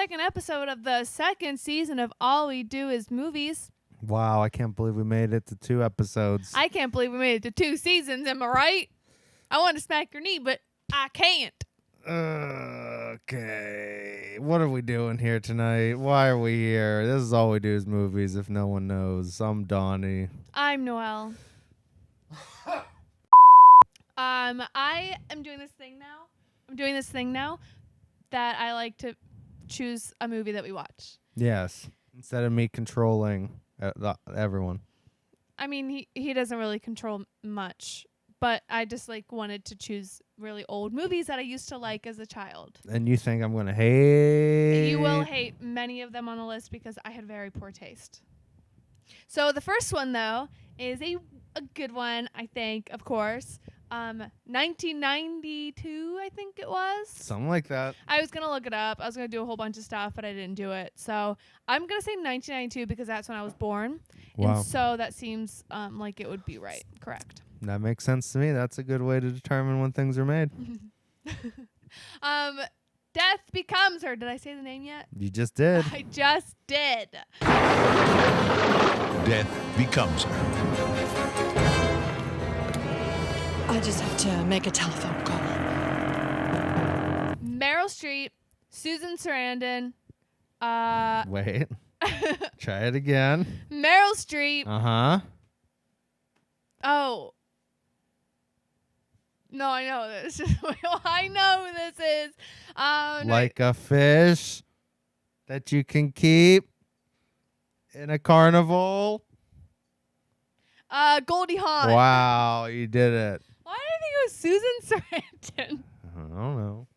second episode of the second season of All We Do Is Movies. Wow, I can't believe we made it to 2 episodes. I can't believe we made it to 2 seasons, am I right? I want to smack your knee, but I can't. Okay. What are we doing here tonight? Why are we here? This is All We Do Is Movies, if no one knows. I'm Donny. I'm Noelle. I am doing this thing now. That I like to choose a movie that we watch. Yes. Instead of me controlling everyone. I mean, he doesn't really control much, but I just wanted to choose really old movies that I used to like as a child. And you think I'm going to hate? You will hate many of them on the list because I had very poor taste. So the first one, though, is a good one, I think, of course. 1992, I think it was. Something like that. I was going to look it up. I was going to do a whole bunch of stuff, but I didn't do it. So I'm going to say 1992 because that's when I was born. Wow. And so that seems like it would be right. Correct. That makes sense to me. That's a good way to determine when things are made. Death Becomes Her. Did I say the name yet? You just did. I just did. Death Becomes Her. I just have to make a telephone call. Meryl Streep, Susan Sarandon. Wait. Try it again. Meryl Streep. Uh-huh. Oh. No, I know this. I know who this is. Like a fish that you can keep in a carnival. Goldie Hawn. Wow, you did it. Why did I think it was Susan Sarandon? I don't know.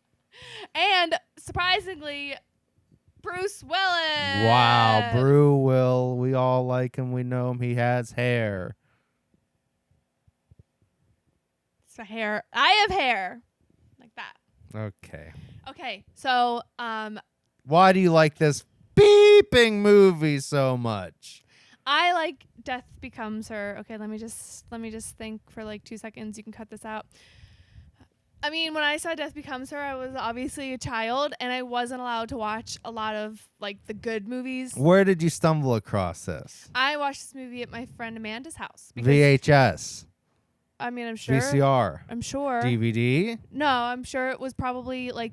And surprisingly, Bruce Willis. Wow, Brew Will. We all like him. We know him. He has hair. It's a hair. I have hair. Like that. Okay. Okay, so Why do you like this beeping movie so much? I like Death Becomes Her. Okay, let me just think for 2 seconds. You can cut this out. I mean, when I saw Death Becomes Her, I was obviously a child, and I wasn't allowed to watch a lot of the good movies. Where did you stumble across this? I watched this movie at my friend Amanda's house. VHS. I mean, I'm sure. VCR. I'm sure. DVD. No, I'm sure it was probably a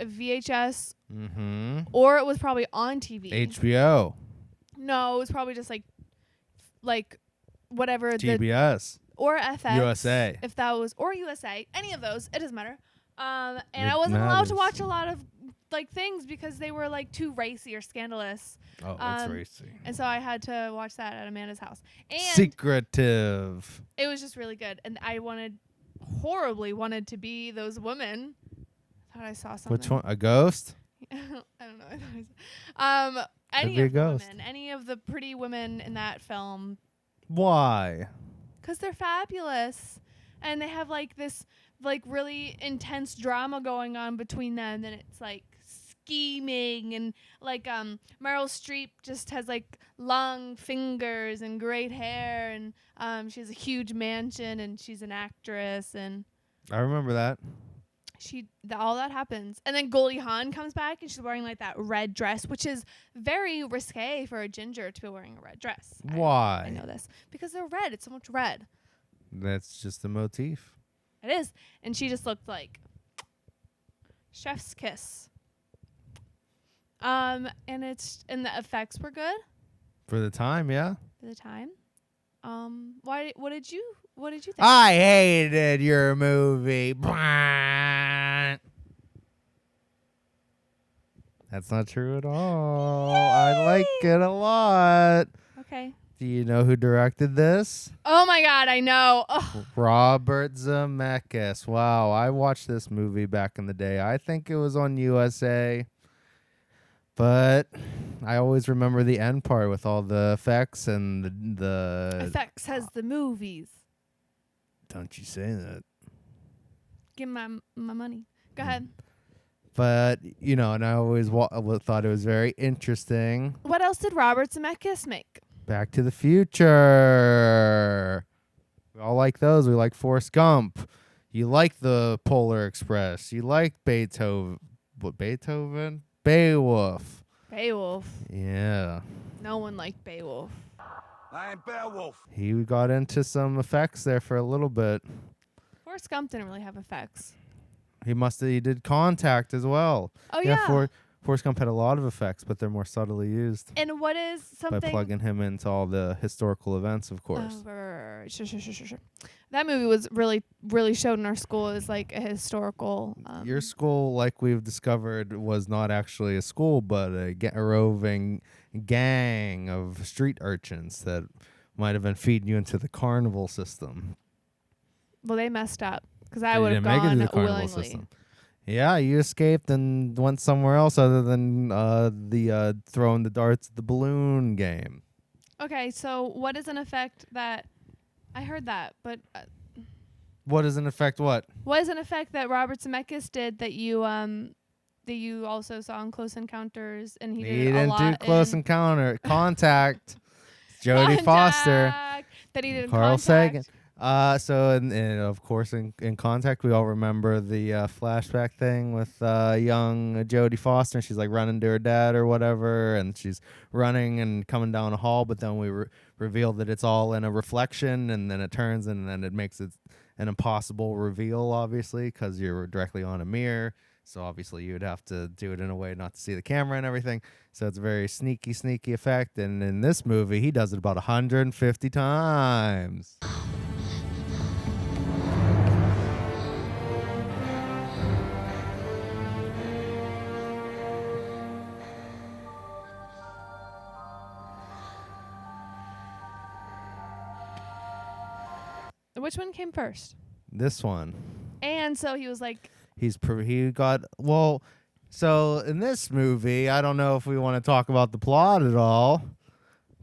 VHS, Mm-hmm. or it was probably on TV. HBO. No, it was probably just whatever TBS. or FX. USA. If that was, or USA, any of those, it doesn't matter. And It I wasn't allowed to matters. watch a lot of things because they were too racy or scandalous. Oh, that's racy. And so I had to watch that at Amanda's house. And Secretive. it was just really good. And I horribly wanted to be those women. I thought I saw something. Which one? A ghost? I don't know. Any be a of the ghost. women, any of the pretty women in that film, Why? because they're fabulous, and they have this really intense drama going on between them. And it's scheming, and Meryl Streep just has long fingers and great hair, and she has a huge mansion, and she's an actress, and I remember that. all that happens. And then Goldie Hawn comes back, and she's wearing that red dress, which is very risque for a ginger to be wearing a red dress. Why? I know this. Because they're red. It's so much red. That's just a motif. It is. And she just looked like chef's kiss. And the effects were good For the time, yeah. for the time. What did you think? I hated your movie. That's not true at all. I like it a lot. Okay. Do you know who directed this? Oh my God, I know. Ugh. Robert Zemeckis. Wow, I watched this movie back in the day. I think it was on USA. But I always remember the end part with all the effects and the FX has the movies. Don't you say that. Give me my money. Go ahead. But, and I always thought it was very interesting. What else did Robert Zemeckis make? Back to the Future. We all like those. We like Forrest Gump. You like the Polar Express. You like Beethoven. What, Beethoven? Beowulf. one like Beowulf. I am Beowulf. He got into some effects there for a little bit. Forrest Gump didn't really have effects. He did Contact as well. Oh yeah. Forrest Gump had a lot of effects, but they're more subtly used And what is something? by plugging him into all the historical events, of course. Sure. That movie was really showed in our school as like a historical. Your school, like we've discovered, was not actually a school, but a roving gang of street urchins that might have been feeding you into the carnival system. Well, they messed up because I You would have didn't make it gone to the carnival willingly. system. Yeah, you escaped and went somewhere else other than the throwing the darts at the balloon game. Okay, so what is an effect that I heard that, but What does an effect what? what is an effect that Robert Zemeckis did that you also saw in Close Encounters and he did a didn't lot do Close in Contact. Jodie Foster. Contact, that he did in Carl Contact. Sagan. So of course in Contact we all remember the flashback thing with young Jodie Foster, and she's like running to her dad or whatever, and she's running and coming down a hall, but then we reveal that it's all in a reflection, and then it turns and then it makes it an impossible reveal, obviously, because you're directly on a mirror. So obviously you would have to do it in a way not to see the camera and everything. So it's a very sneaky effect. And in this movie, he does it about 150 times. Which one came first? This one. And so he was like, So in this movie, I don't know if we want to talk about the plot at all,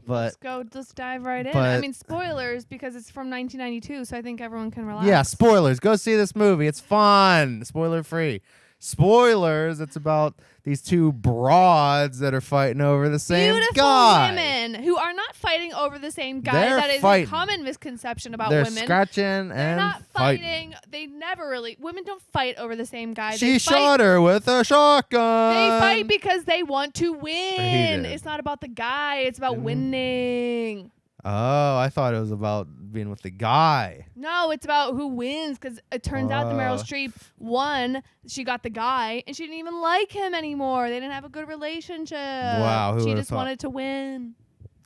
but let's dive right in. but- I mean, spoilers because it's from 1992, so I think everyone can relax. yeah, spoilers. Go see this movie. It's fun. Spoiler free. Spoilers. It's about these two broads that are fighting over the same Beautiful guy. women who are not fighting over the same guy. They're That is fighting. a common misconception about They're women. scratching They're and not fighting. fighting. They never really. Women don't fight over the same guy. She they shot her with a shotgun. They fight because they want to win. did. It's not about the guy. It's about Didn't- winning. Oh, I thought it was about being with the guy. No, it's about who wins because it turns out that Meryl Oh. Streep won. She got the guy, and she didn't even like him anymore. They didn't have a good relationship. Wow, who she would've just thought? wanted to win.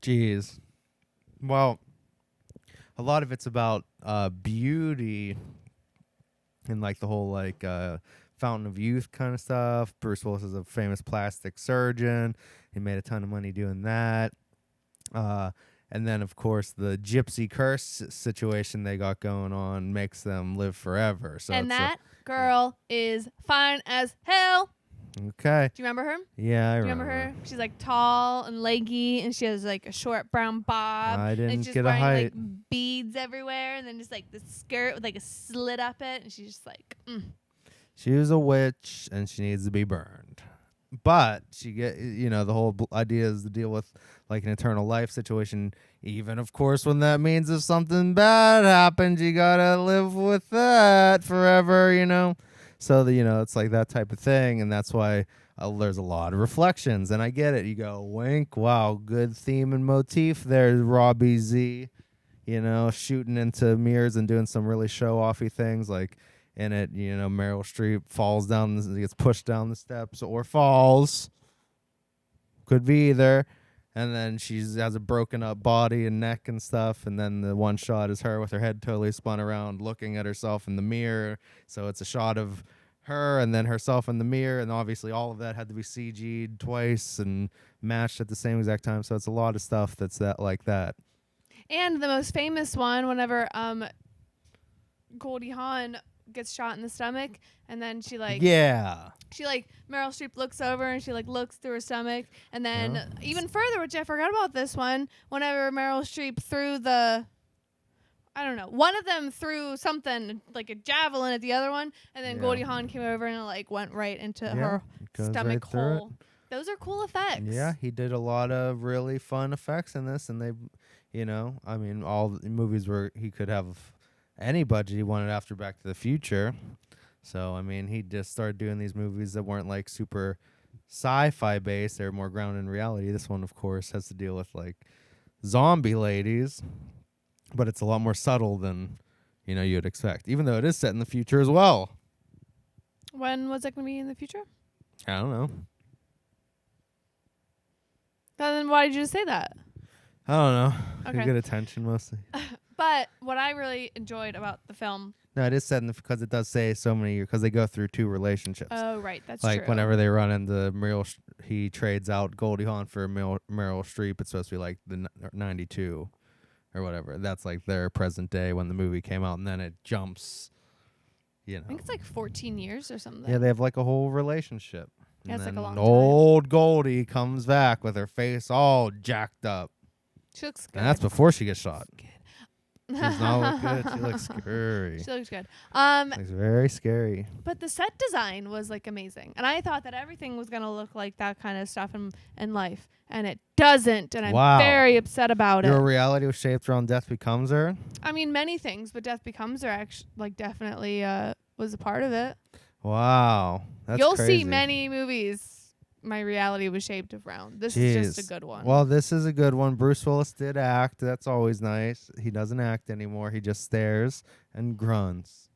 Jeez. Well, a lot of it's about beauty and like the whole like fountain of youth kind of stuff. Bruce Willis is a famous plastic surgeon. He made a ton of money doing that. And then, of course, the gypsy curse situation they got going on makes them live forever. So And it's that girl is fine as hell. okay. Do you remember her? Yeah, I Do you remember her? She's like tall and leggy, and she has like a short brown bob. I and didn't it's just get a wearing height. like beads everywhere, and then just like the skirt with like a slit up it, and she's just like, She was a witch and she needs to be burned. But the whole idea is to deal with like an eternal life situation. Even, of course, when that means if something bad happens, you gotta live with that forever, So, it's like that type of thing. And that's why there's a lot of reflections. And I get it. You go, wink, wow, good theme and motif there, Robbie Z. Shooting into mirrors and doing some really show-offy things like in it, Meryl Streep falls down, gets pushed down the steps or falls. Could be either. And then she has a broken up body and neck and stuff. And then the one shot is her with her head totally spun around looking at herself in the mirror. So it's a shot of her and then herself in the mirror. And obviously all of that had to be CG'd twice and matched at the same exact time. So it's a lot of stuff that's like that. And the most famous one, whenever Goldie Hawn gets shot in the stomach, and then she Meryl Streep looks over and she like looks through her stomach, and then even further, which I forgot about this one, whenever Meryl Streep threw one of them threw something like a javelin at the other one, and then Goldie Hawn came over and it like went right into her goes stomach right through hole. Those are cool effects. Yeah, he did a lot of really fun effects in this, and they, all the movies where he could have any budget he wanted after Back to the Future. So, he just started doing these movies that weren't like super sci-fi based. They're more grounded in reality. This one, of course, has to deal with like zombie ladies, but it's a lot more subtle than you'd expect. Even though it is set in the future as well. When was it going to be in the future? I don't know. Then why did you say that? I don't know. Okay. You get attention mostly. But what I really enjoyed about the film. No, it is set in because it does say so many years because they go through 2 relationships. Oh, right. That's like true. whenever they run into he trades out Goldie Hawn for Meryl Streep. It's supposed to be like the 92 or whatever. That's like their present day when the movie came out, and then it jumps. I think it's like 14 years or something. Yeah, they have like a whole relationship. Yeah, it's and like a then long time. old Goldie comes back with her face all jacked up. She looks good. And that's before she gets shot. Good. She does not look good. She looks scary. She looks good. Looks very scary. But the set design was like amazing, and I thought that everything was gonna look like that kind of stuff in life, and it doesn't, and Wow. I'm very upset about Your it. reality was shaped around Death Becomes Her. I mean, many things, but Death Becomes Her actually like definitely was a part of it. Wow, that's You'll crazy. see many movies. My reality was shaped around. This is just a good one. Well, this is a good one. Bruce Willis did act. That's always nice. He doesn't act anymore. He just stares and grunts.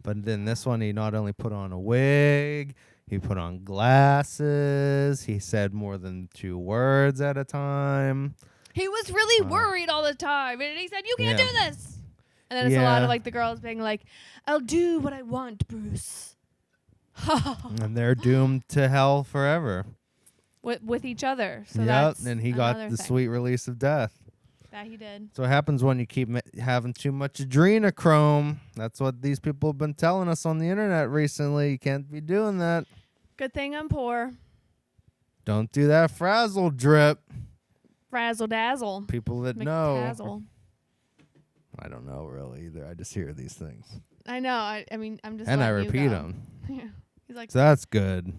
But then this one, he not only put on a wig, he put on glasses. He said more than 2 words at a time. He was really worried all the time, and he said, "You can't Yeah. do this." And then it's a lot Yeah. of like the girls being like, "I'll do what I want, Bruce." And they're doomed to hell forever. with each other. So Yep, that's and he got another the thing sweet release of death. that he did. So what happens when you keep having too much adrenochrome. That's what these people have been telling us on the internet recently. You can't be doing that. Good thing I'm poor. Don't do that frazzle drip. Frazzle dazzle. People that know. McTazzle. I don't know really either. I just hear these things. I know. I mean, I'm just. And I letting you repeat go. them. Yeah. He's like, So that's good.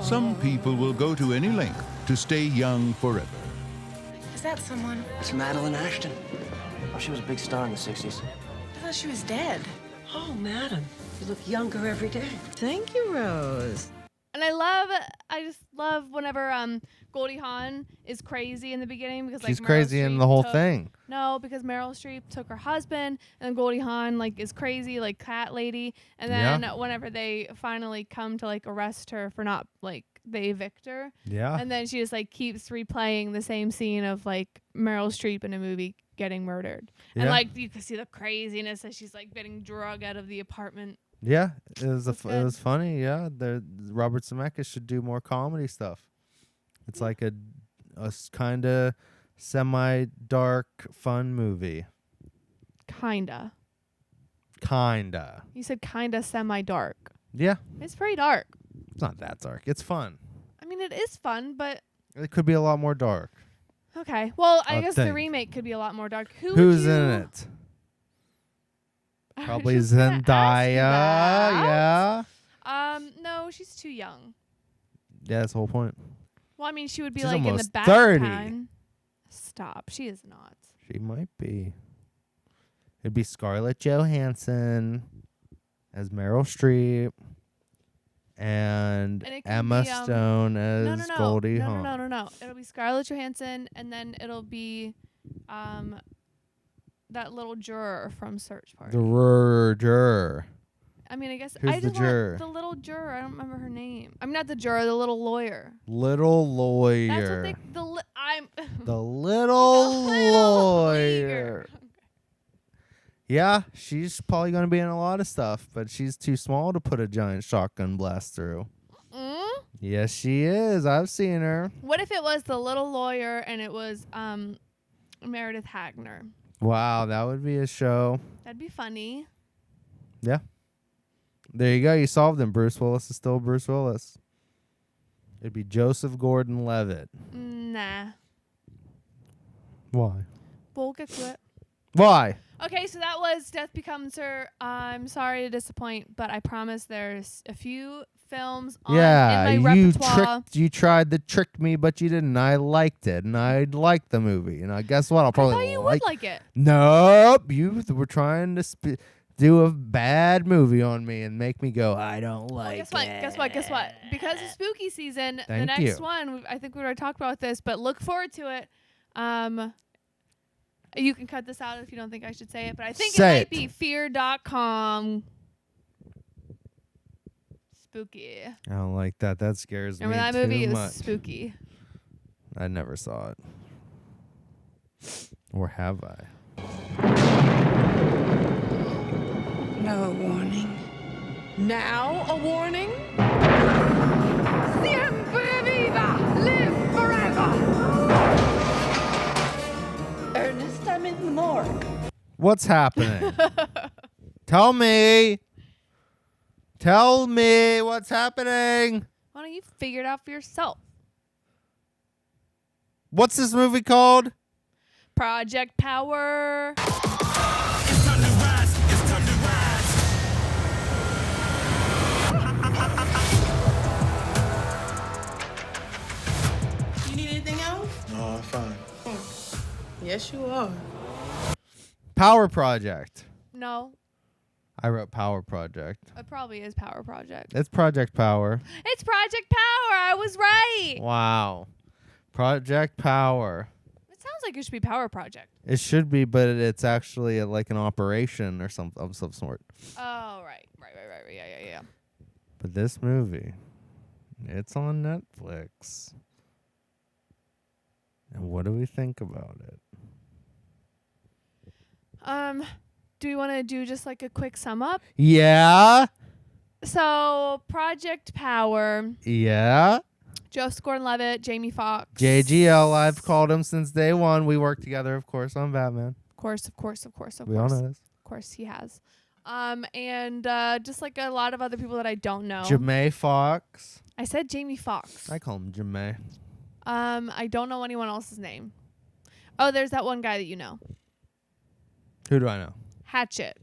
Some people will go to any length to stay young forever. Is that someone? It's Madeline Ashton. Oh, she was a big star in the 60s. I thought she was dead. Oh, madam, you look younger every day. Thank you, Rose. and I just love whenever Goldie Hawn is crazy in the beginning because like She's Meryl crazy in Streep the whole took- thing. No, because Meryl Streep took her husband, and Goldie Hawn like is crazy, like cat lady. And then whenever they finally come to like arrest her for not like they evict her, Yeah. and then she just like keeps replaying the same scene of like Meryl Streep in a movie getting murdered, and Yeah. like you can see the craziness as she's like getting drug out of the apartment. Yeah. It was That's it good. was funny. Yeah. Robert Zemeckis should do more comedy stuff. It's like a kind of semi-dark fun movie. Kinda. Kinda. You said kinda semi-dark. Yeah. It's pretty dark. It's not that dark. It's fun. I mean, it is fun, but It could be a lot more dark. okay. Well, I I'll guess the think. remake could be a lot more dark. Who's would you, in it? I was Probably just gonna ask you Zendaya. that. Yeah. No, she's too young. Yeah, that's the whole point. Well, I mean, she would be She's like in the almost back 30. time. Stop. She is not. She might be. It'd be Scarlett Johansson as Meryl Streep and And it could Emma be, Stone No, as no, no. Goldie no, Hawn. no, no, no, no. It'll be Scarlett Johansson, and then it'll be, that little juror from Search Party. The juror. I mean, I guess Who's I the just juror? want the little juror. I don't remember her name. I'm not the juror. The little lawyer. Little That's lawyer. what they. I'm. The little little lawyer. Yeah, she's probably going to be in a lot of stuff, but she's too small to put a giant shotgun blast through. Mm? Yes, she is. I've seen her. What if it was the little lawyer and it was Meredith Hagner? Wow, that would be a show. That'd be funny. Yeah. There you go. You solved him. Bruce Willis is still Bruce Willis. It'd be Joseph Gordon-Levitt. Nah. Why? We'll get to it. Why? Okay, so that was Death Becomes Her. I'm sorry to disappoint, but I promise there's a few films in my repertoire. You tried to trick me, but you didn't. I liked it, and I liked the movie. And I guess what? I'll I probably thought you would like it. Nope. You were trying to do a bad movie on me and make me go, I don't like guess what? it. Guess what? Because it's spooky season, the Thank next you. one, I think we already talked about this, but look forward to it. You can cut this out if you don't think I should say it, but I think it might be fear.com. Spooky. I don't like that. That scares Remember me that movie? too It was much. spooky. I never saw it. Or have I? No warning. Now a warning? Siempre viva! Live forever! Ernest, I'm in the morgue. What's happening? Tell me. Tell me what's happening. Why don't you figure it out for yourself? What's this movie called? Project Power. You need anything else? No, I'm fine. Yes, you are. Power Project. No, I wrote Power Project. it probably is Power Project. It's Project Power. It's Project Power. I was right. Wow. Project Power. It sounds like it should be Power Project. It should be, but it's actually like an operation or some of some sort. Oh, right. Yeah. But this movie, it's on Netflix. And what do we think about it? Do we want to do just like a quick sum up? Yeah. So, Project Power, Yeah. Joseph Gordon-Levitt, Jamie Foxx. JGL, I've called him since day one. We worked together, of course, on Batman. Of course. We all know this. Of course he has. And just like a lot of other people that I don't know. Jamie Foxx. I said Jamie Foxx. I call him Jamie. I don't know anyone else's name. Oh, there's that one guy that you know. Who do I know? Hatchet.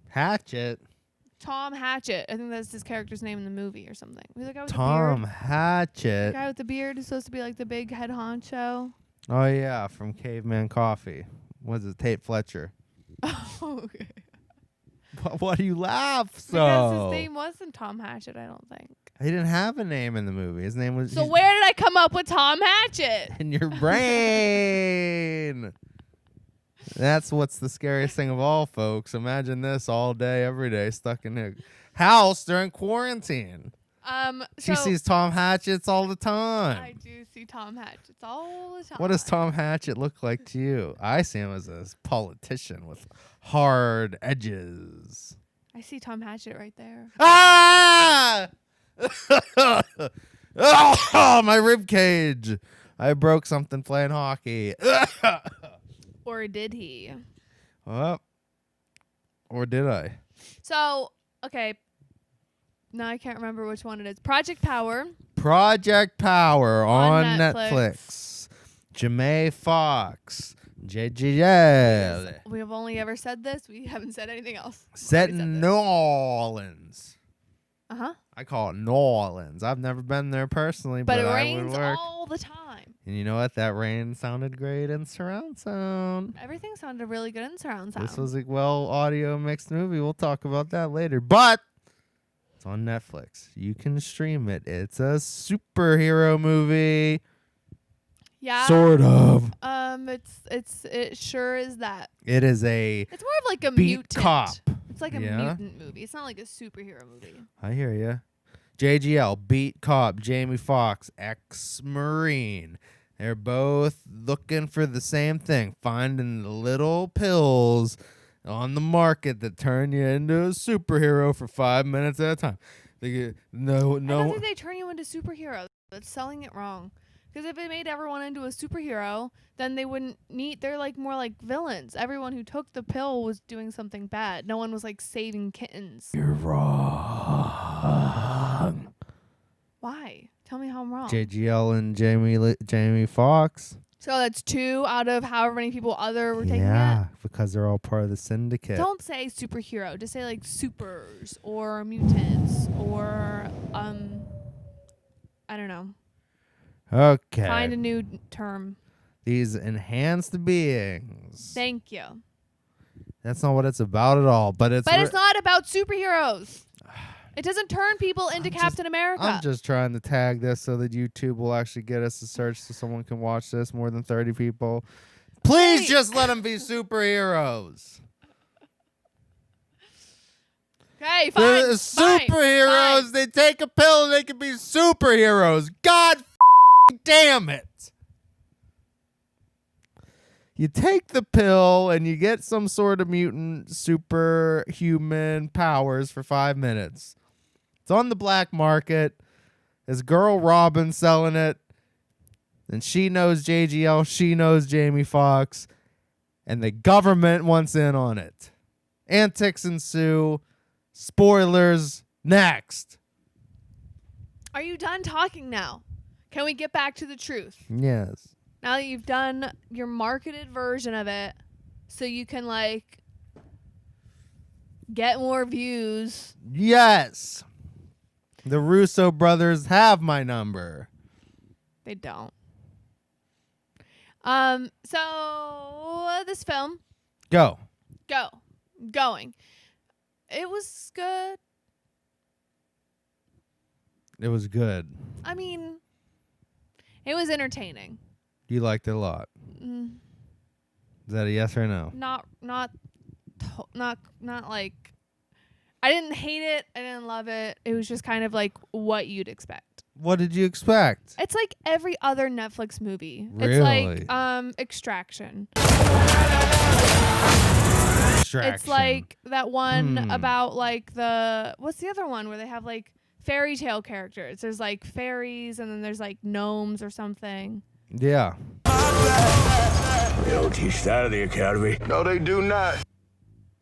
Hatchet. Tom Hatchet. I think that's his character's name in the movie or something. Who's the guy with Tom the beard? Hatchet. The guy with the beard who's supposed to be like the big head honcho. Oh, yeah, from Caveman Coffee. Was it Tate Fletcher? Oh, okay. Why do you laugh so? Because his name wasn't Tom Hatchet, I don't think. He didn't have a name in the movie. His name was So where did I come up with Tom Hatchet? in your brain. That's what's the scariest thing of all, folks. Imagine this all day, every day, stuck in a house during quarantine. She So sees Tom Hatchets all the I time. do see Tom Hatchets all the time. What does Tom Hatchet look like to you? I see him as a politician with hard edges. I see Tom Hatchet right there. Ah! Oh, my rib cage. I broke something playing hockey. Or did he? Oh. Or did I? So, okay. Now I can't remember which one it is. Project Power. Project Power on Netflix. Netflix. Jamie Foxx. JGL. We have only ever said this. We haven't said anything else. Set Already said in this. New Orleans. Uh-huh. I call it New Orleans. I've never been there personally, But but it I would rains work. all the time. And you know what? That rain sounded great in surround sound. Everything sounded really good in surround sound. This was a well audio mixed movie. We'll talk about that later. But it's on Netflix. You can stream it. It's a superhero movie. yeah. Sort of. It sure is that. It is a It's more of like a beat mutant. cop. It's like a Yeah? mutant movie. It's not like a superhero movie. I hear ya. JGL, beat cop, Jamie Foxx, ex-Marine. They're both looking for the same thing, finding the little pills on the market that turn you into a superhero for 5 minutes at a time. They get, I don't no. think they turn you into superheroes. That's selling it wrong. Because if it made everyone into a superhero, then they wouldn't need. They're like more like villains. Everyone who took the pill was doing something bad. No one was like saving kittens. You're wrong. Why? Tell me how I'm wrong. JGL and Jamie Foxx. So that's 2 out of however many people other were taking Yeah, it. because they're all part of the syndicate. Don't say superhero. Just say like supers or mutants or I don't know. Okay. Find a new term. These enhanced beings. Thank you. That's not what it's about at all. But it's not about superheroes. It doesn't turn people into Captain America. I'm just trying to tag this so that YouTube will actually get us to search so someone can watch this. More than 30 people. Please just let them be superheroes. Okay, fine. They're superheroes. Fine. They take a pill and they can be superheroes. God damn it. You take the pill and you get some sort of mutant superhuman powers for 5 minutes. It's on the black market. This girl Robin selling it. And she knows JGL. She knows Jamie Foxx. And the government wants in on it. Antics ensue. Spoilers next. Are you done talking now? Can we get back to the truth? Yes. Now that you've done your marketed version of it, so you can like get more views. Yes. The Russo brothers have my number. They don't. So this film, Go. going. It was good. It was good. I mean, it was entertaining. You liked it a lot. Mm, Is that a yes or no? not like I didn't hate it. I didn't love it. It was just kind of like what you'd expect. What did you expect? It's like every other Netflix movie. Really? It's like Extraction. Extraction. It's like that one Hmm. about like what's the other one where they have like fairy tale characters? There's like fairies and then there's like gnomes or something. Yeah. They don't teach that at the academy. No, they do not.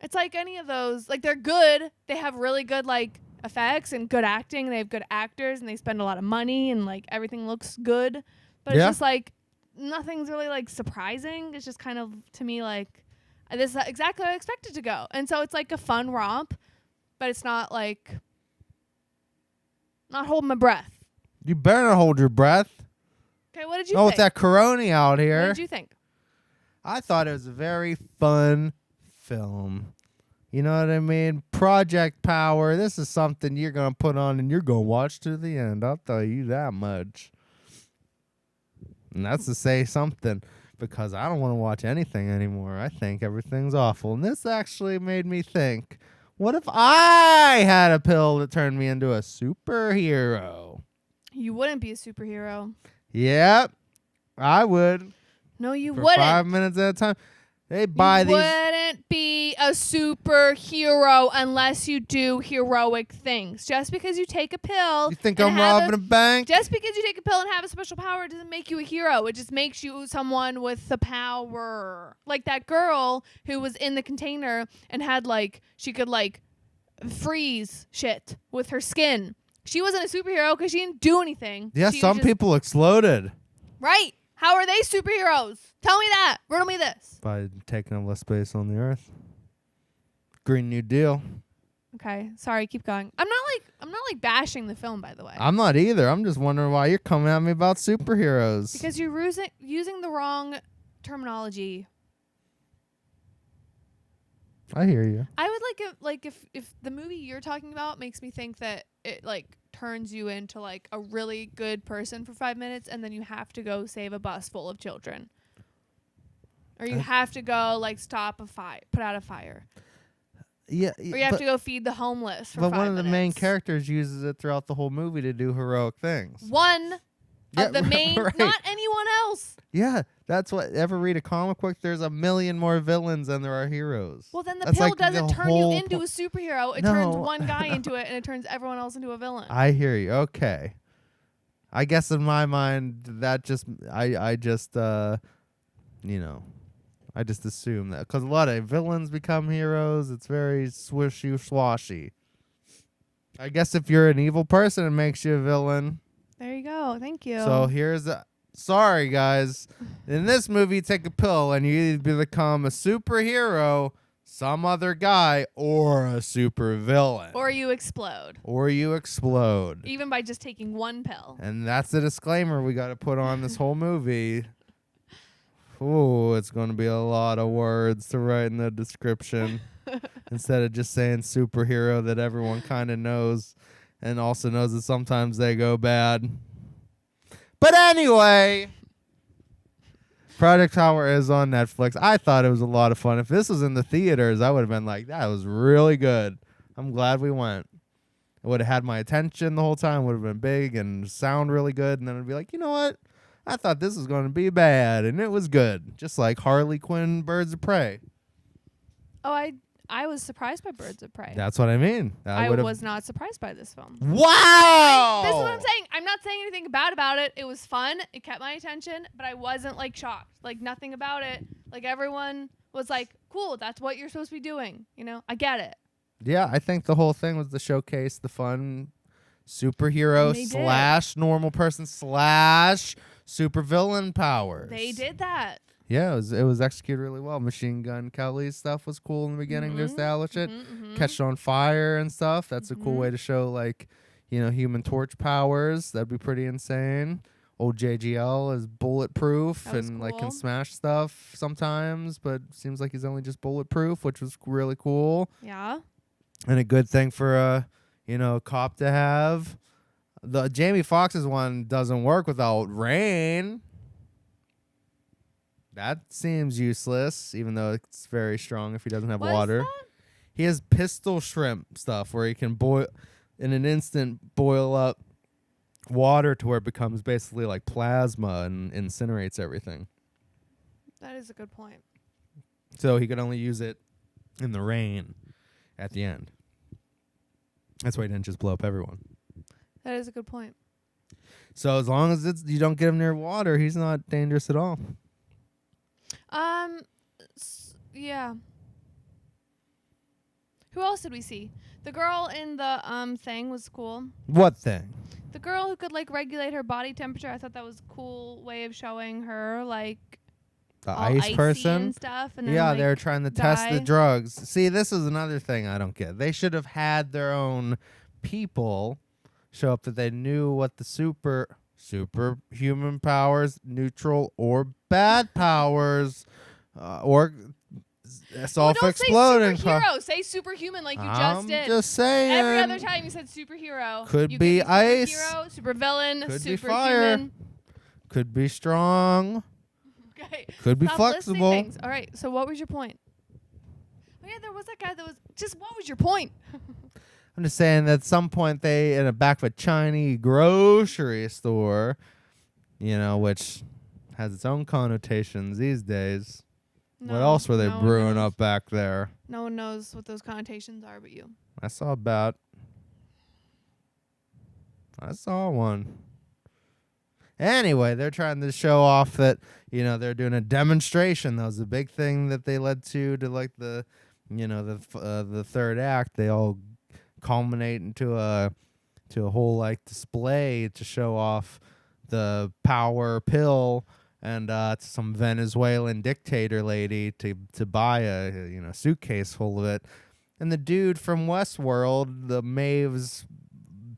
It's like any of those. Like they're good. They have really good like effects and good acting. They have good actors and they spend a lot of money and like everything looks good. But Yeah. it's just like nothing's really like surprising. It's just kind of to me like this is exactly how I expected to go. And so it's like a fun romp, but it's not like not holding my breath. You better not hold your breath. Okay, what did you Oh, think? with that Corona out here. What did you think? I thought it was a very fun film. You know what I mean? Project Power. This is something you're going to put on and you're going to watch to the end. I'll tell you that much. And that's to say something because I don't want to watch anything anymore. I think everything's awful. And this actually made me think, what if I had a pill that turned me into a superhero? You wouldn't be a superhero. Yep, I would. No, you For wouldn't. 5 minutes at a time. They buy you these. wouldn't be a superhero unless you do heroic things. Just because you take a pill. You think and I'm have robbing a bank? Just because you take a pill and have a special power doesn't make you a hero. It just makes you someone with the power. Like that girl who was in the container and had like she could like freeze shit with her skin. She wasn't a superhero because she didn't do anything. Yeah, She was some just- people exploded Right. How are they superheroes? Tell me that. Riddle me this. by taking up less space on the earth. Green New Deal. Okay. Sorry. Keep going. I'm not like bashing the film, by the way. I'm not either. I'm just wondering why you're coming at me about superheroes. Because you're using the wrong terminology. I hear you. I would like if the movie you're talking about makes me think that it like turns you into like a really good person for 5 minutes and then you have to go save a bus full of children. Or you have to go like stop a fire, put out a fire. Yeah, Or you have to go feed the homeless for but 5 one of the main minutes. characters uses it throughout the whole movie to do heroic things. One Yeah, of the main, right. not anyone else. Yeah, that's what. Ever read a comic book? There's a million more villains than there are heroes. Well, then the That's pill like doesn't the turn you whole into po- a superhero. It No. turns one guy into it, and it turns everyone else into a villain. I hear you. Okay. I guess in my mind that just I just I just assume that because a lot of villains become heroes. It's very swishy swashy. I guess if you're an evil person, it makes you a villain. There you go. Thank you. So here's sorry guys. In this movie, you take a pill and you either become a superhero, some other guy, or a supervillain. or you explode, Or you explode. even by just taking one pill. And that's the disclaimer we got to put on this whole movie. ooh, it's going to be a lot of words to write in the description instead of just saying superhero that everyone kind of knows and also knows that sometimes they go bad. But anyway, Project Tower is on Netflix. I thought it was a lot of fun. If this was in the theaters, I would have been like, that was really good. I'm glad we went. It would have had my attention the whole time, would have been big and sound really good. And then I'd be like, you know what? I thought this was going to be bad, and it was good. Just like Harley Quinn, Birds of Prey. Oh, I was surprised by Birds of Prey. That's what I mean. I was not surprised by this film. Wow! This is what I'm saying. I'm not saying anything bad about it. It was fun. It kept my attention, but I wasn't like shocked. Like nothing about it. Like everyone was like, cool, that's what you're supposed to be doing. You know, I get it. Yeah, I think the whole thing was to showcase the fun superhero / normal person / supervillain powers. They did that. Yeah, it was executed really well. Machine Gun Kelly's stuff was cool in the beginning to establish it. Catch it on fire and stuff. That's a cool way to show, like, you know, Human Torch powers. That'd be pretty insane. Old JGL is bulletproof and like can smash stuff sometimes, but seems like he's only just bulletproof, which was really cool. Yeah. And a good thing for a cop to have. The Jamie Foxx's one doesn't work without rain. That seems useless, even though it's very strong if he doesn't have water. He has pistol shrimp stuff where he can boil in an instant, boil up water to where it becomes basically like plasma and incinerates everything. That is a good point. So he could only use it in the rain at the end. That's why he didn't just blow up everyone. That is a good point. So as long as you don't get him near water, he's not dangerous at all. Yeah. Who else did we see? The girl in the thing was cool. What thing? The girl who could like regulate her body temperature. I thought that was a cool way of showing her like the all ice icy person and stuff. And then, yeah, like, they're trying to test the die. drugs. See, this is another thing I don't get. They should have had their own people show up that they knew what the superhuman powers, neutral or bad powers, or self-exploding. Say superhuman like you I'm just did. Just saying. Every other time you said superhero. Could you be could ice. Superhero, supervillain, Could superhuman. be fire. Could be strong. Okay. Could be Stop flexible. listing things. All right. So what was your point? Oh yeah, there was that guy that was just. What was your point? I'm just saying that at some point they in the back of a Chinese grocery store, which has its own connotations these days. What else were they brewing up back there? No one knows what those connotations are but you. I saw one. Anyway, they're trying to show off that, they're doing a demonstration. That was the big thing that they led to like the third act. They all culminate into a whole like display to show off the power pill and to some Venezuelan dictator lady to buy a suitcase full of it. And the dude from Westworld, the Maeve's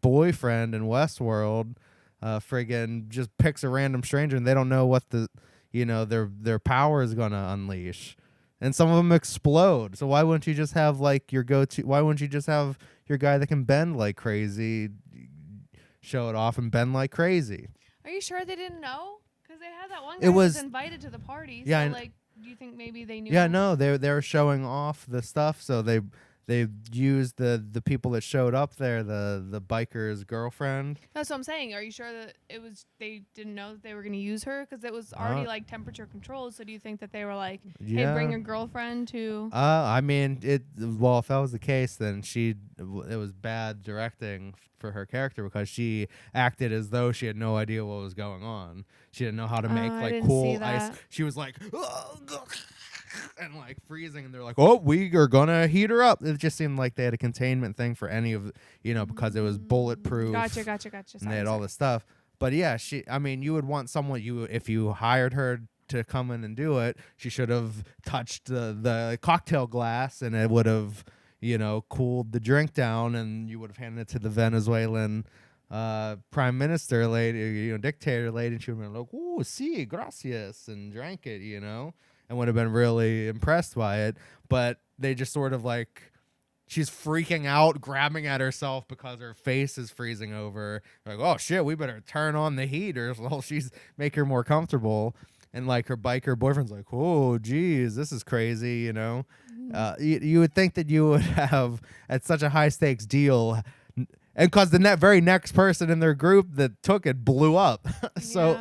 boyfriend in Westworld, friggin' just picks a random stranger and they don't know what their power is gonna unleash. And some of them explode. So why wouldn't you just have like your go-to? Why wouldn't you just have your guy that can bend like crazy show it off and bend like crazy? Are you sure they didn't know? Because they had that one guy who was invited to the party. Yeah. So like, do you think maybe they knew? Yeah, no, they were showing off the stuff. So they used the people that showed up there, the biker's girlfriend. That's what I'm saying. Are you sure that they didn't know that they were going to use her? Because it was already like temperature controlled. So do you think that they were like, hey, bring your girlfriend to? I mean, if that was the case, then it was bad directing for her character because she acted as though she had no idea what was going on. She didn't know how to make like cool ice. She was like, and like freezing, and they're like, oh, we are gonna heat her up. It just seemed like they had a containment thing for any of because it was bulletproof. Gotcha. And they had all this stuff. But yeah, you would want someone if you hired her to come in and do it, she should have touched the cocktail glass and it would have cooled the drink down, and you would have handed it to the Venezuelan prime minister lady, dictator lady, and she would have been like, "Ooh, sí, gracias," and drank it, and would have been really impressed by it. But they just sort of like, she's freaking out, grabbing at herself because her face is freezing over. Like, oh shit, we better turn on the heat, or she's make her more comfortable. And like her biker boyfriend's like, oh geez, this is crazy, You would think that you would have at such a high stakes deal. And because the very next person in their group that took it blew up, so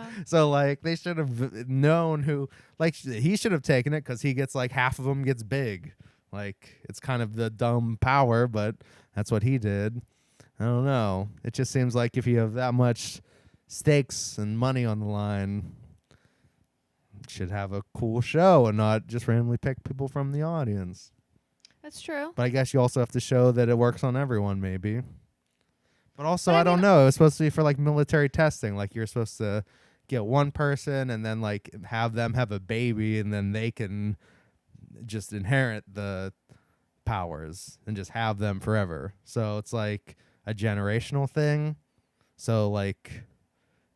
like they should have known who, like he should have taken it because he gets like half of them gets big, like it's kind of the dumb power, but that's what he did. I don't know. It just seems like if you have that much stakes and money on the line, it should have a cool show and not just randomly pick people from the audience. That's true. But I guess you also have to show that it works on everyone, maybe. But also, I don't know. It was supposed to be for like military testing. Like you're supposed to get one person and then like have them have a baby, and then they can just inherit the powers and just have them forever. So it's like a generational thing. So like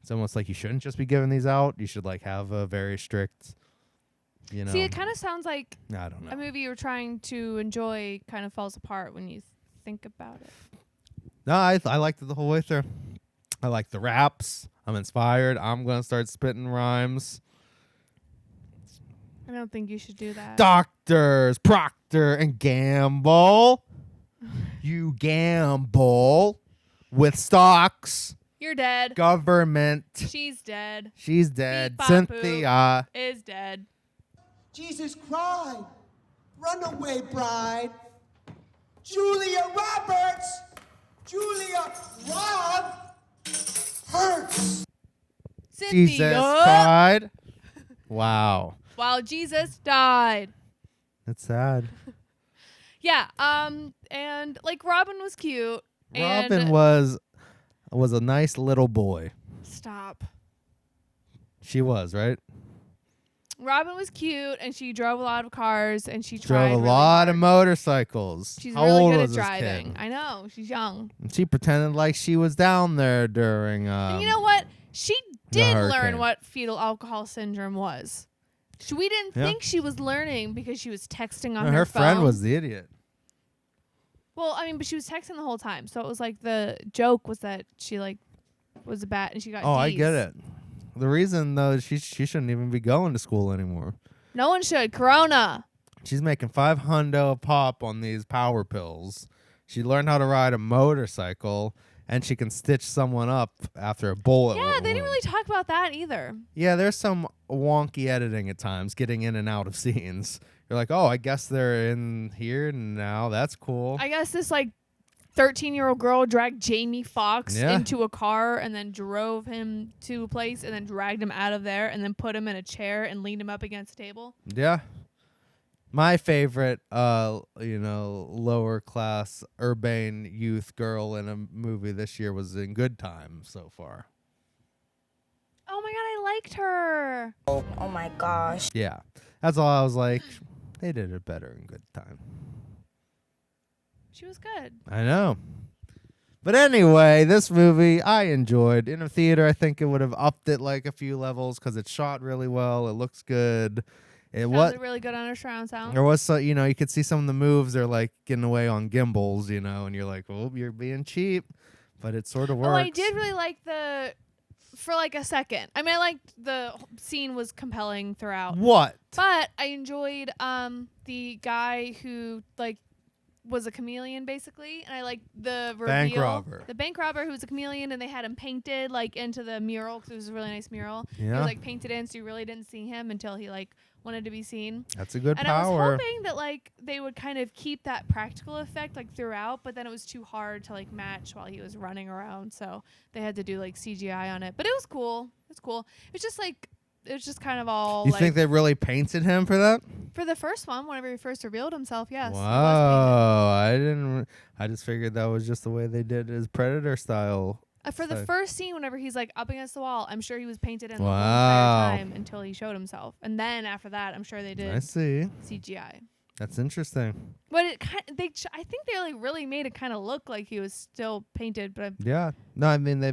it's almost like you shouldn't just be giving these out. You should like have a very strict, See, it kind of sounds like I don't know. a movie you're trying to enjoy kind of falls apart when you think about it. No, I liked it the whole way through. I like the raps. I'm inspired. I'm going to start spitting rhymes. I don't think you should do that. Doctors, Procter and Gamble. You gamble with stocks. You're dead. Government. She's dead. She's dead. Beep, bop, Cynthia is dead. Jesus cried. Runaway bride. Julia Roberts. Julia Rob hurts. Cynthia. Jesus cried. Wow. While Jesus died. That's sad. Yeah. And like Robin was cute. Robin and was a nice little boy. Stop. She was, right? Robin was cute, and she drove a lot of cars, and she Drove a really lot hard. of motorcycles. She's How really old good was at this driving. kid? I know. She's young. And she pretended like she was down there during. And you know what? She did learn hurricane. what fetal alcohol syndrome was. We didn't Yeah. think she was learning because she was texting on No, her her phone. friend was the idiot. Well, I mean, but she was texting the whole time, so it was like the joke was that she like was a bat and she got. Oh, I Ds. get it. The reason though is she shouldn't even be going to school anymore. No one should. Corona. She's making $500 a pop on these power pills. She learned how to ride a motorcycle, and she can stitch someone up after a bullet. Yeah, they didn't really talk about that either. Yeah, there's some wonky editing at times, getting in and out of scenes. You're like, oh, I guess they're in here now. That's cool. I guess this like 13-year-old girl dragged Jamie Foxx Yeah. into a car and then drove him to a place and then dragged him out of there and then put him in a chair and leaned him up against a table. Yeah. My favorite, lower class urbane youth girl in a movie this year was in Good Time so far. Oh my god, I liked her. Oh my gosh. Yeah. That's all I was like. They did it better in Good Time. She was good. I know. But anyway, this movie I enjoyed. In a theater, I think it would have upped it like a few levels because it's shot really well. It looks good. It Sounded really good on her surround sound. There was you could see some of the moves. They're like getting away on gimbals, and you're like, oh, you're being cheap. But it sort of works. Oh, I did really like for like a second. I mean, I liked the scene was compelling throughout. What? But I enjoyed the guy who like was a chameleon basically, and I liked the reveal. Bank robber. The bank robber who was a chameleon, and they had him painted like into the mural because it was a really nice mural. He Yeah. was like painted in, so you really didn't see him until he like wanted to be seen. That's a good And I was power. hoping that like they would kind of keep that practical effect like throughout, but then it was too hard to like match while he was running around, so they had to do like CGI on it. But it was cool. It's cool. It was just kind of all. You like, think they really painted him for that? for the first one, whenever he first revealed himself? Yes. he was Wow, I didn't. I just figured that was just the way they did his Predator style. painted. For the So- first scene, whenever he's like up against the wall, I'm sure he was painted in the Wow. whole entire time until he showed himself, and then after that, I'm sure they I did see. CGI. That's interesting. But it kind I think they like really made it kind of look like he was still painted, but Yeah. No, I mean they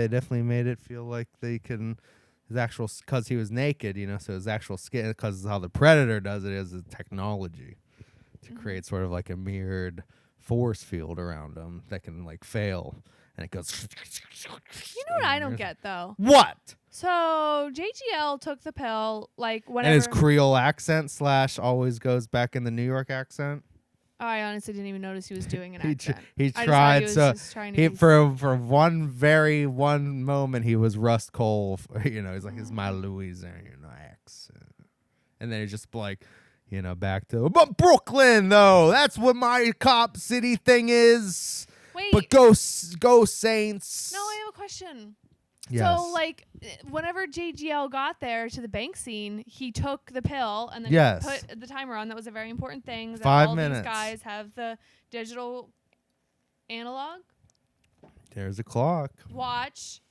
definitely made it feel like they can his actual because he was naked, so his actual skin because how the Predator does it is a technology to create sort of like a mirrored force field around him that can like fail and it goes. You know what I don't get though? What? So JGL took the pill like whenever. And his Creole accent / always goes back in the New York accent. Oh, I honestly didn't even notice he was doing an He accent. he I just thought tried was so just trying to he be- for one moment he was Rust Cole. He's like it's my Louisiana accent, and then he's just like. Back to but Brooklyn though. That's what my cop city thing is. Wait. But go Saints. No, I have a question. Yes. So, like, whenever JGL got there to the bank scene, he took the pill and then Yes. put the timer on. That was a very important thing. That 5 all minutes. These guys have the digital analog There's a clock. watch.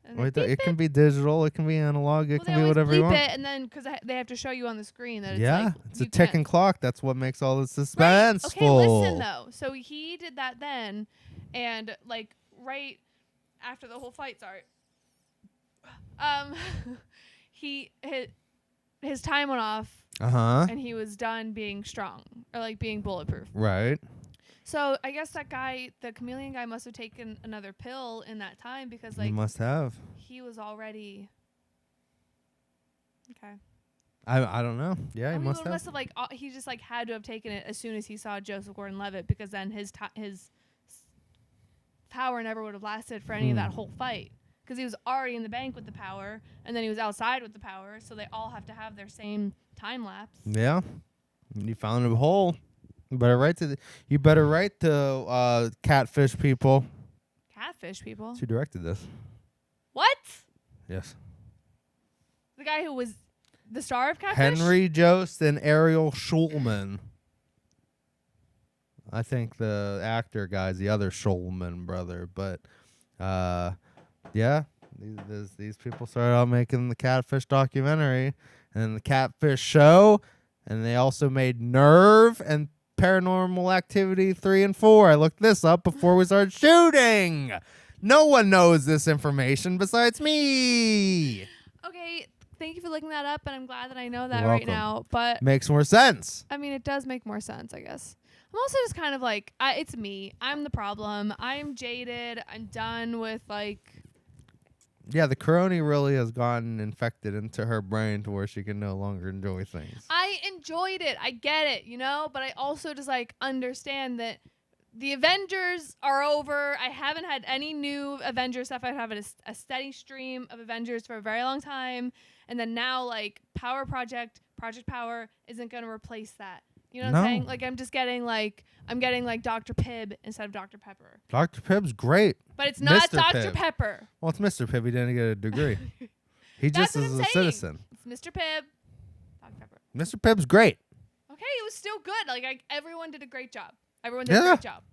And Wait, they it beep can it. be digital. It can be analog. It Well, they can be always whatever you bleep want. it, and then because they have to show you on the screen that it's Yeah, like it's a you ticking can't- clock. That's what makes all the Right. suspenseful. Okay, listen though. So he did that then, and like right after the whole fight started, his time went off, and he was done being strong or like being bulletproof. Right. So I guess that guy, the chameleon guy, must have taken another pill in that time because You like must have. he was already okay. I don't know. Yeah, he Oh, must have. must have like he just like had to have taken it as soon as he saw Joseph Gordon-Levitt because then his power never would have lasted for any of that whole fight because he was already in the bank with the power and then he was outside with the power, so they all have to have their same time lapse. Yeah. You found a hole. You better write to Catfish people. Catfish people. Who directed this? What? Yes. The guy who was the star of Catfish? Henry Jost and Ariel Schulman. I think the actor guy's the other Schulman brother, but yeah, these people started out making the Catfish documentary and the Catfish show, and they also made Nerve and Paranormal Activity 3 and 4. I looked this up before we started shooting. No one knows this information besides me. Okay, thank you for looking that up, and I'm glad that I know that You're right welcome. now. But Makes more sense. I mean, it does make more sense, I guess. I'm also just kind of like, it's me. I'm the problem. I'm jaded. I'm done with like. Yeah, the corona really has gotten infected into her brain to where she can no longer enjoy things. I enjoyed it. I get it, but I also just like understand that the Avengers are over. I haven't had any new Avengers stuff. I've had a steady stream of Avengers for a very long time. And then now like Project Power isn't going to replace that. You know what I'm saying? Like I'm getting like Dr. Pibb instead of Dr. Pepper. Dr. Pibb's great. But it's not Mr. Dr. Pibb. Pepper. Well, it's Mr. Pibb. He didn't get a degree. He That's just what is I'm a saying. citizen. It's Mr. Pibb, Dr. Pepper. Mr. Pibb's great. Okay, it was still good. Like everyone did a great job. Everyone did a Yeah. great job.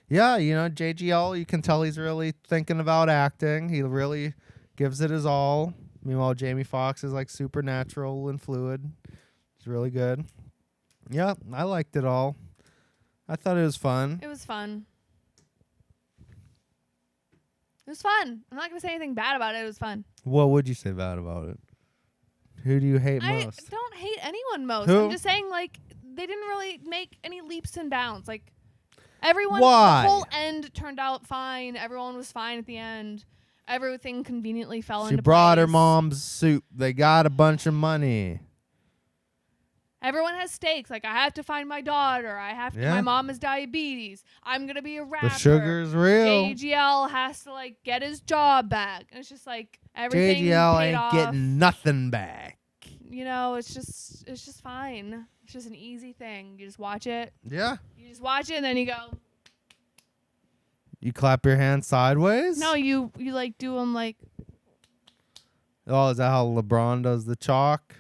Yeah, JGL, you can tell he's really thinking about acting. He really gives it his all. Meanwhile, Jamie Foxx is like supernatural and fluid. It's really good. Yeah, I liked it all. I thought it was fun. It was fun. It was fun. I'm not going to say anything bad about it. It was fun. What would you say bad about it? Who do you hate I most? don't hate anyone most. Who? I'm just saying, like, they didn't really make any leaps and bounds. Like, everyone, Why? the whole end turned out fine. Everyone was fine at the end. Everything conveniently fell She into brought her place. mom's soup. They got a bunch of money. Everyone has stakes. Like, I have to find my daughter. Yeah. My mom has diabetes. I'm going to be a rapper. The sugar's real. JGL has to, like, get his job back. And it's just, like, everything JGL paid ain't off. getting nothing back. It's just fine. It's just an easy thing. You just watch it. Yeah. You just watch it, and then you go. You clap your hands sideways? No, you like do them like. Oh, is that how LeBron does the chalk?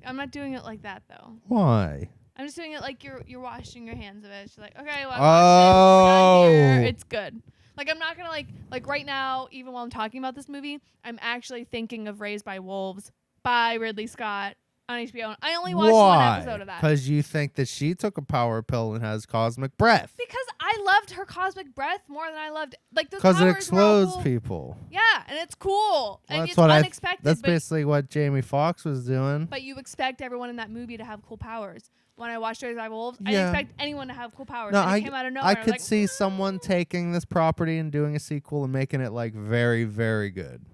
I'm not doing it like that though. Why? I'm just doing it like you're washing your hands of it. It's just like, okay, well, Oh. I'm here. It's good. Like I'm not gonna like right now, even while I'm talking about this movie, I'm actually thinking of Raised by Wolves by Ridley Scott. on HBO. I only watched one episode of that. Because you think that she took a power pill and has cosmic breath. Because I loved her cosmic breath more than I loved like those. Because it powers were all explodes cool. people. Yeah, and it's cool. Well, and that's it's what unexpected. That's but, basically what Jamie Foxx was doing. but you expect everyone in that movie to have cool powers. When I watched Raised by Wolves, I Yeah. didn't expect anyone to have cool powers. No, and I it came out of nowhere. I was could like, see someone taking this property and doing a sequel and making it like very, very good.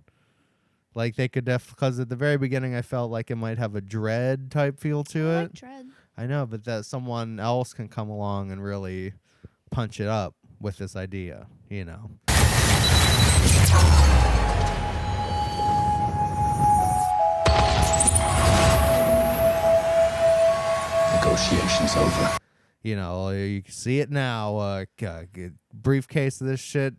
Like they could because at the very beginning I felt like it might have a Dread type feel to I it. like Dread. I know, but that someone else can come along and really punch it up with this idea, you know. Negotiations over. You know, you can see it now. Briefcase of this shit,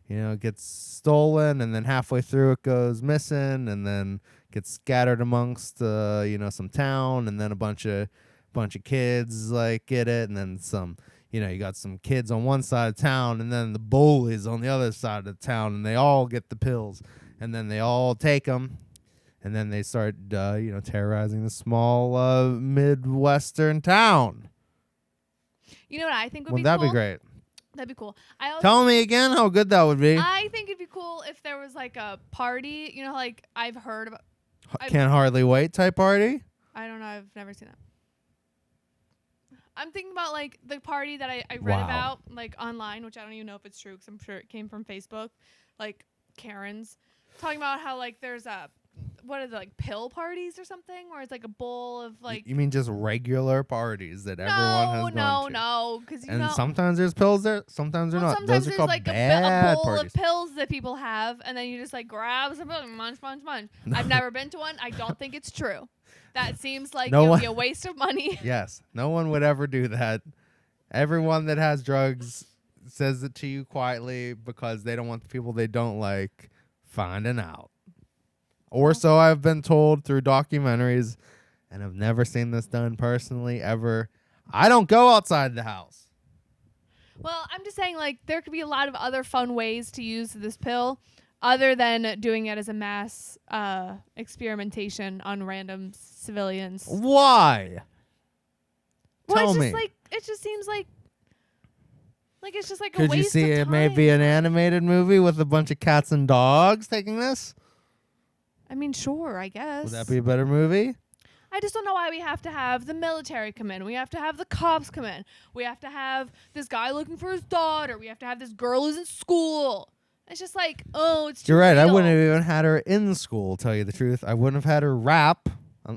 you know, gets stolen, and then halfway through it goes missing, and then gets scattered amongst, some town, and then a bunch of kids like get it, and then some. You know, you got some kids on one side of town, and then the bullies on the other side of the town, and they all get the pills, and then they all take them, and then they start, terrorizing the small Midwestern town. You know what I think would Wouldn't be that cool? be great? That'd be cool. I also Tell me again how good that would be. I think it'd be cool if there was like a party. You know, like I've heard about. Can't hardly wait type party. I don't know. I've never seen that. I'm thinking about like the party that I read Wow. about like online, which I don't even know if it's true because I'm sure it came from Facebook. Like Karen's talking about how like there's what are they, like pill parties or something where it's like a bowl of like. You mean just regular parties that everyone has gone to? No, because you And know. sometimes there's pills there, sometimes they're Well, not. sometimes Those are there's called like a bad bowl parties. of pills that people have, and then you just like grab some pills and munch. I've never been to one. I don't think it's true. That seems like No it would one- be a waste of money. Yes, no one would ever do that. Everyone that has drugs says it to you quietly because they don't want the people they don't like finding out. Or so I've been told through documentaries, and I've never seen this done personally ever. I don't go outside the house. Well, I'm just saying, like, there could be a lot of other fun ways to use this pill other than doing it as a mass experimentation on random civilians. Why? Well, Tell it's me. just like, it just seems like it's just like a Could waste you see of it time. maybe an animated movie with a bunch of cats and dogs taking this? I mean, sure, I guess. Would that be a better movie? I just don't know why we have to have the military come in. We have to have the cops come in. We have to have this guy looking for his daughter. We have to have this girl who's in school. It's just like, oh, it's too You're right. I real. wouldn't have even had her in school, tell you the truth. I wouldn't have had her rap.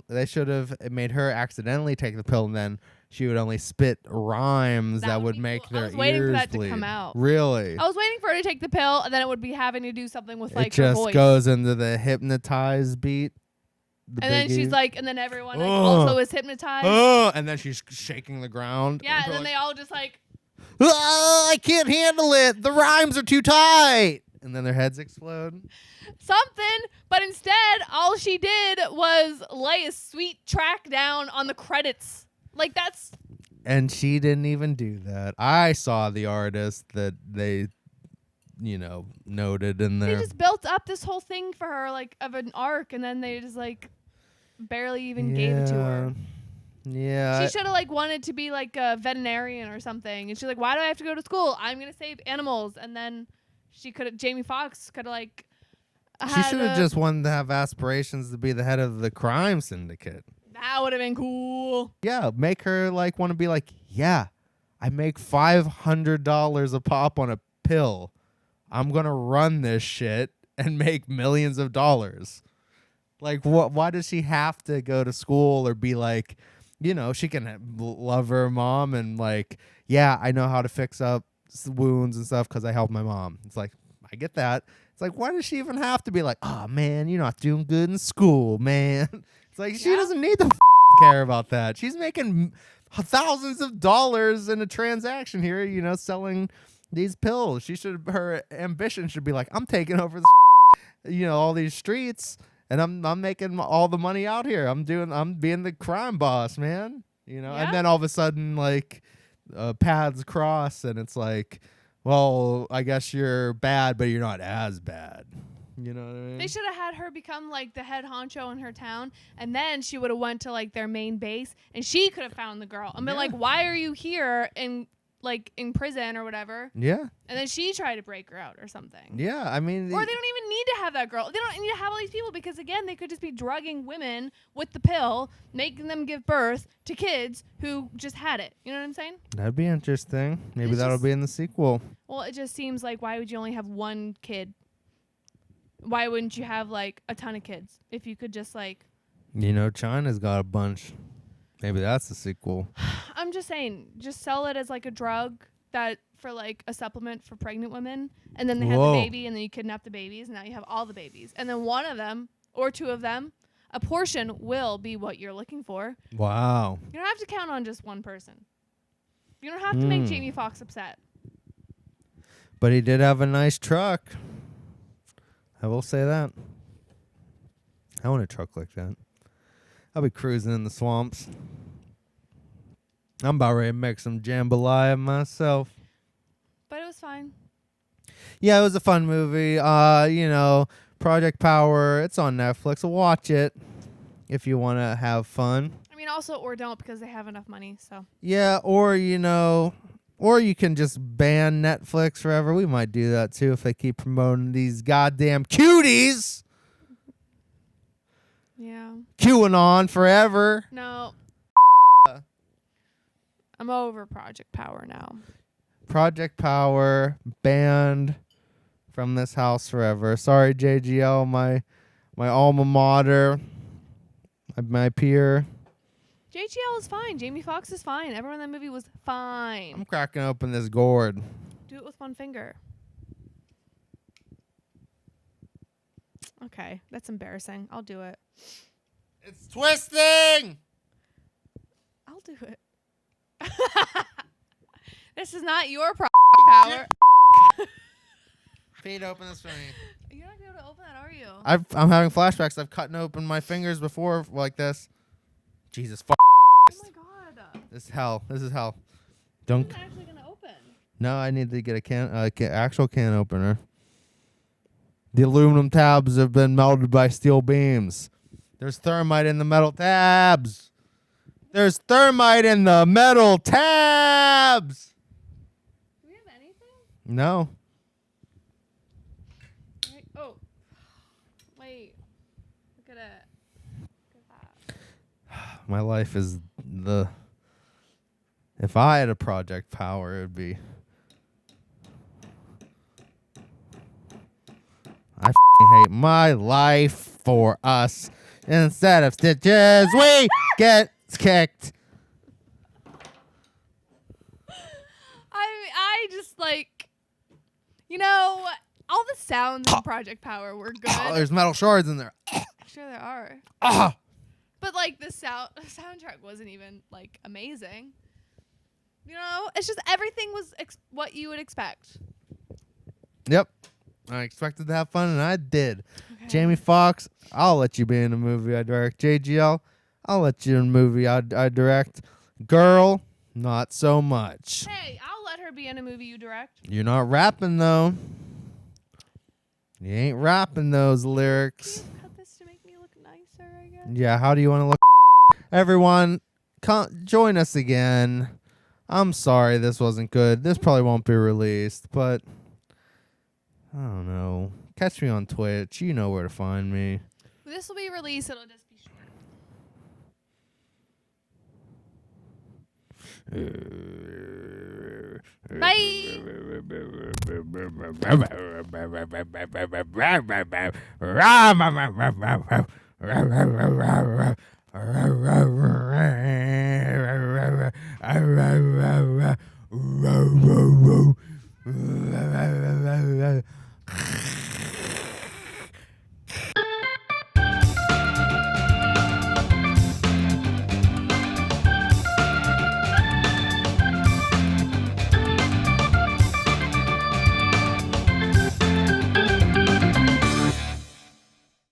They should have made her accidentally take the pill, and then she would only spit rhymes That that would would be make cool. I their was waiting for ears that to bleed. come out. Really? I was waiting for her to take the pill, and then it would be having to do something with like It her just voice. goes into the hypnotized beat. And then she's like, and then everyone like, Ugh. also is hypnotized. Oh, and then she's shaking the ground. Yeah, and they're then they all just like, "Ah, I can't handle it. The rhymes are too tight. And then their heads explode. something, but instead, all she did was lay a sweet track down on the credits. Like, that's. And she didn't even do that. I saw the artist that they, noted in They there. just built up this whole thing for her, like, of an arc, and then they just, like, barely even gave it to her. Yeah. She should have, like, wanted to be, like, a veterinarian or something. And she's like, why do I have to go to school? I'm going to save animals. And then she could have, Jamie Foxx could have, like, She should have just wanted to have aspirations to be the head of the crime syndicate. That would have been cool. Yeah, make her like want to be like, yeah, I make $500 a pop on a pill. I'm gonna run this shit and make millions of dollars. Like, what? Why does she have to go to school or be like, she can love her mom and like, yeah, I know how to fix up wounds and stuff because I helped my mom. It's like, I get that. It's like, why does she even have to be like, oh man, you're not doing good in school, man? It's like she doesn't need to care about that. She's making thousands of dollars in a transaction here, selling these pills. Her ambition should be like, I'm taking over this, all these streets, and I'm making all the money out here. I'm being the crime boss, man. Yeah. And then all of a sudden, like, paths cross, and it's like, well, I guess you're bad, but you're not as bad. You know what I mean? They should have had her become like the head honcho in her town, and then she would have went to like their main base, and she could have found the girl and been like, "Why are you here in prison or whatever?" Yeah. And then she tried to break her out or something. Yeah, I mean... Or they don't even need to have that girl. They don't need to have all these people because, again, they could just be drugging women with the pill, making them give birth to kids who just had it. You know what I'm saying? That'd be interesting. Maybe It's that'll just- be in the sequel. Well, it just seems like, why would you only have one kid? Why wouldn't you have, like, a ton of kids? If you could just, like... You know, China's got a bunch. Maybe that's the sequel. I'm just saying, just sell it as, like, a drug that for, like, a supplement for pregnant women. And then they have the Whoa. baby, and then you kidnap the babies, and now you have all the babies. And then one of them, or two of them, a portion will be what you're looking for. Wow. You don't have to count on just one person. You don't have to make Jamie Foxx upset. But he did have a nice truck. I will say that. I want a truck like that. I'll be cruising in the swamps. I'm about ready to make some jambalaya myself. But it was fine. Yeah, it was a fun movie. You know, Project Power. It's on Netflix. Watch it if you want to have fun. I mean, also, or don't because they have enough money, so. Yeah, or you know, or you can just ban Netflix forever. We might do that too if they keep promoting these goddamn cuties. Yeah. QAnon forever. No. I'm over Project Power now. Project Power banned from this house forever. Sorry, JGL, my alma mater, my peer. JGL is fine. Jamie Foxx is fine. Everyone in that movie was fine. I'm cracking open this gourd. Do it with one finger. Okay, that's embarrassing. I'll do it. It's twisting. I'll do it. This is not your power. Pete, open this for me. You're not gonna be able to open that, are you? I'm having flashbacks. I've cut open my fingers before like this. Jesus, Oh my god. this is hell. This is hell. Don't. It's actually gonna open. No, I need to get a actual can opener. The aluminum tabs have been melted by steel beams. There's thermite in the metal tabs. There's thermite in the metal tabs. Do we have anything? No. Wait, oh. Wait. Look at it. Look at that. My life is the... If I had a Project Power, it would be... I hate my life for us. Instead of stitches, we get kicked. I just like, you know, all the sounds in Project Power were good. Oh, there's metal shards in there. Sure there are. Ah! But like the soundtrack wasn't even like amazing. You know, it's just everything was what you would expect. Yep. I expected to have fun, and I did. Okay. Jamie Foxx, I'll let you be in a movie I direct. JGL, I'll let you in a movie I direct. Girl, not so much. Hey, I'll let her be in a movie you direct. You're not rapping, though. You ain't rapping those lyrics. Can you cut this to make me look nicer, I guess? Yeah, how do you want to look? Everyone, join us again. I'm sorry this wasn't good. This probably won't be released, but I don't know. Catch me on Twitch. You know where to find me. This will be released. It'll just be short. Bye.